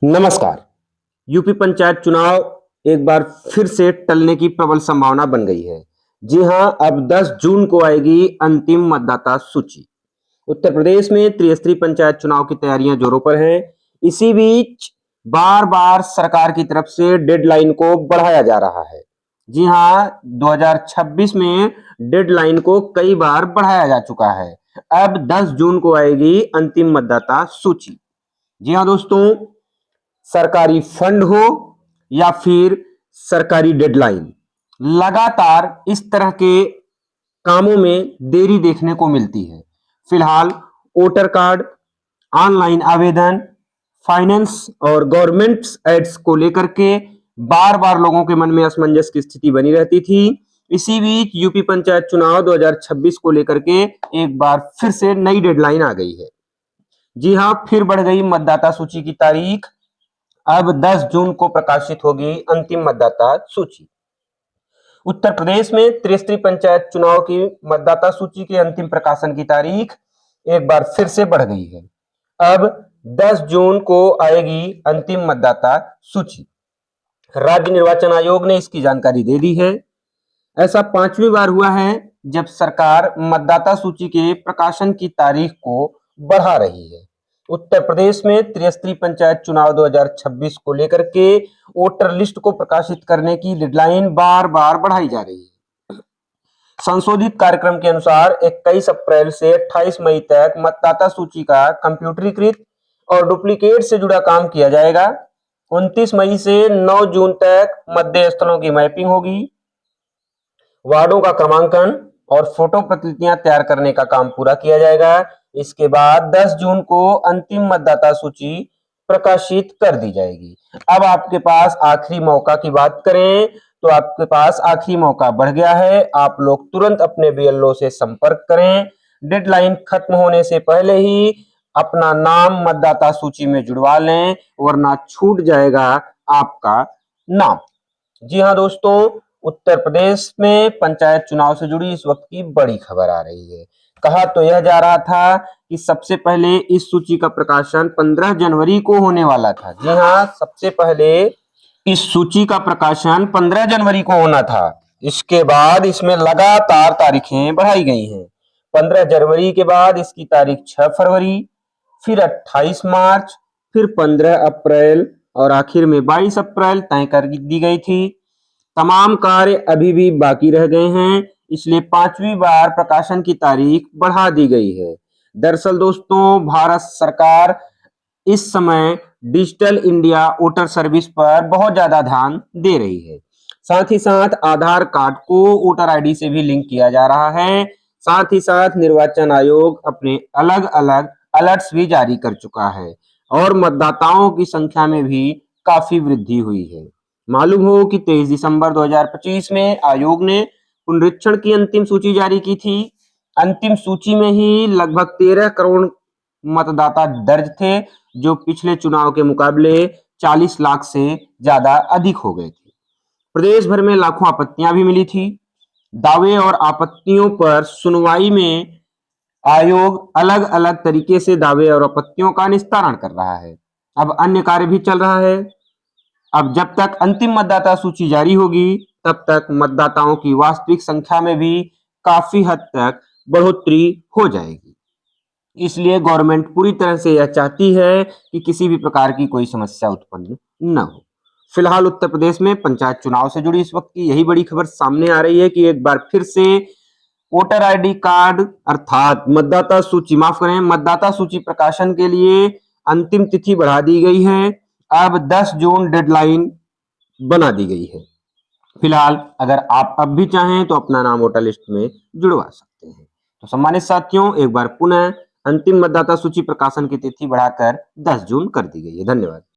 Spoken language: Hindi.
नमस्कार। यूपी पंचायत चुनाव एक बार फिर से टलने की प्रबल संभावना बन गई है। जी हां, अब 10 जून को आएगी अंतिम मतदाता सूची। उत्तर प्रदेश में त्रिस्तरीय पंचायत चुनाव की तैयारियां जोरों पर हैं। इसी बीच बार-बार सरकार की तरफ से डेडलाइन को बढ़ाया जा रहा है। जी हां, 2026 में डेडलाइन को कई बार बढ़ाया जा चुका है। अब 10 जून को आएगी अंतिम मतदाता सूची। जी हां दोस्तों, सरकारी फंड हो या फिर सरकारी डेडलाइन, लगातार इस तरह के कामों में देरी देखने को मिलती है। फिलहाल वोटर कार्ड, ऑनलाइन आवेदन, फाइनेंस और गवर्नमेंट एड्स को लेकर के बार बार लोगों के मन में असमंजस की स्थिति बनी रहती थी। इसी बीच यूपी पंचायत चुनाव 2026 को लेकर के एक बार फिर से नई डेडलाइन आ गई है। जी हां, फिर बढ़ गई मतदाता सूची की तारीख। अब 10 जून को प्रकाशित होगी अंतिम मतदाता सूची। उत्तर प्रदेश में त्रिस्तरीय पंचायत चुनाव की मतदाता सूची के अंतिम प्रकाशन की तारीख एक बार फिर से बढ़ गई है। अब 10 जून को आएगी अंतिम मतदाता सूची। राज्य निर्वाचन आयोग ने इसकी जानकारी दे दी है। ऐसा 5वीं बार हुआ है जब सरकार मतदाता सूची के प्रकाशन की तारीख को बढ़ा रही है। उत्तर प्रदेश में त्रिस्तरीय पंचायत चुनाव 2026 को लेकर के वोटर लिस्ट को प्रकाशित करने की डेडलाइन बार बार बढ़ाई जा रही है। संशोधित कार्यक्रम के अनुसार 21 अप्रैल से 28 मई तक मतदाता सूची का कंप्यूटरीकृत और डुप्लीकेट से जुड़ा काम किया जाएगा। 29 मई से 9 जून तक मतदेय स्थलों की मैपिंग होगी। वार्डों का क्रमांकन और फोटो प्रतिलिपियां तैयार करने का काम पूरा किया जाएगा। इसके बाद 10 जून को अंतिम मतदाता सूची प्रकाशित कर दी जाएगी। अब आपके पास आखिरी मौका की बात करें तो आपके पास आखिरी मौका बढ़ गया है। आप लोग तुरंत अपने बीएलओ से संपर्क करें। डेडलाइन खत्म होने से पहले ही अपना नाम मतदाता सूची में जुड़वा लें, वरना छूट जाएगा आपका नाम। जी हां दोस्तों, उत्तर प्रदेश में पंचायत चुनाव से जुड़ी इस वक्त की बड़ी खबर आ रही है। कहा तो यह जा रहा था कि सबसे पहले इस सूची का प्रकाशन 15 जनवरी को होने वाला था। जी हां, सबसे पहले इस सूची का प्रकाशन 15 जनवरी को होना था। इसके बाद इसमें लगातार तारीखें बढ़ाई गई हैं। 15 जनवरी के बाद इसकी तारीख 6 फरवरी, फिर 28 मार्च, फिर 15 अप्रैल और आखिर में 22 अप्रैल तय कर दी गई थी। तमाम कार्य अभी भी बाकी रह गए हैं, इसलिए 5वीं बार प्रकाशन की तारीख बढ़ा दी गई है। दरअसल दोस्तों, भारत सरकार इस समय डिजिटल इंडिया वोटर सर्विस पर बहुत ज्यादा ध्यान दे रही है। साथ ही साथ आधार कार्ड को वोटर आईडी से भी लिंक किया जा रहा है। साथ ही साथ निर्वाचन आयोग अपने अलग अलग अलर्ट्स भी जारी कर चुका है और मतदाताओं की संख्या में भी काफी वृद्धि हुई है। मालूम हो कि 23 दिसंबर 2025 में आयोग ने पुनरीक्षण की अंतिम सूची जारी की थी। अंतिम सूची में ही लगभग 13 करोड़ मतदाता दर्ज थे, जो पिछले चुनाव के मुकाबले 40 लाख से ज्यादा अधिक हो गए थे। प्रदेश भर में लाखों आपत्तियां भी मिली थी। दावे और आपत्तियों पर सुनवाई में आयोग अलग अलग तरीके से दावे और आपत्तियों का निस्तारण कर रहा है। अब अन्य कार्य भी चल रहा है। अब जब तक अंतिम मतदाता सूची जारी होगी, तब तक मतदाताओं की वास्तविक संख्या में भी काफी हद तक बढ़ोतरी हो जाएगी। इसलिए गवर्नमेंट पूरी तरह से यह चाहती है कि किसी भी प्रकार की कोई समस्या उत्पन्न न हो। फिलहाल उत्तर प्रदेश में पंचायत चुनाव से जुड़ी इस वक्त की यही बड़ी खबर सामने आ रही है कि एक बार फिर से वोटर आईडी कार्ड अर्थात मतदाता सूची प्रकाशन के लिए अंतिम तिथि बढ़ा दी गई है। अब 10 जून डेडलाइन बना दी गई है। फिलहाल अगर आप अब भी चाहें तो अपना नाम वोटर लिस्ट में जुड़वा सकते हैं। तो सम्मानित साथियों, एक बार पुनः अंतिम मतदाता सूची प्रकाशन की तिथि बढ़ाकर 10 जून कर दी गई है। धन्यवाद।